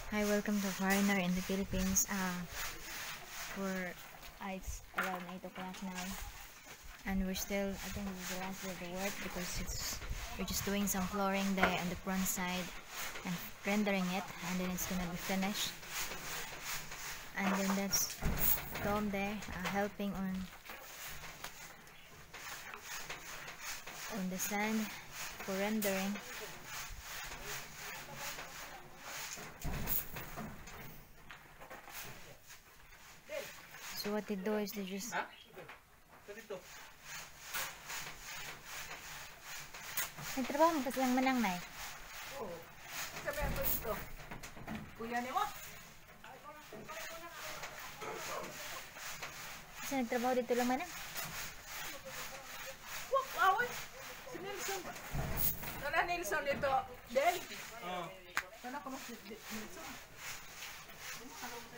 Hi, welcome to Foreigner in the Philippines. It's around 8 o'clock now, and I think this is the last day of the work because we're just doing some flooring there on the front side and rendering it, and then it's gonna be finished. And then that's Tom there helping on the sand for rendering. So what they do is they just nagtrabaho mo kasi ang manang na eh. Oo. Sabi ako dito. Kuya ni mo? Kasi nagtrabaho dito lang manang. Wak, away. Si Nelson ba? Tara Nelson dito. Del? Oo. Tara ka mo si Nelson. Ano ka mo sa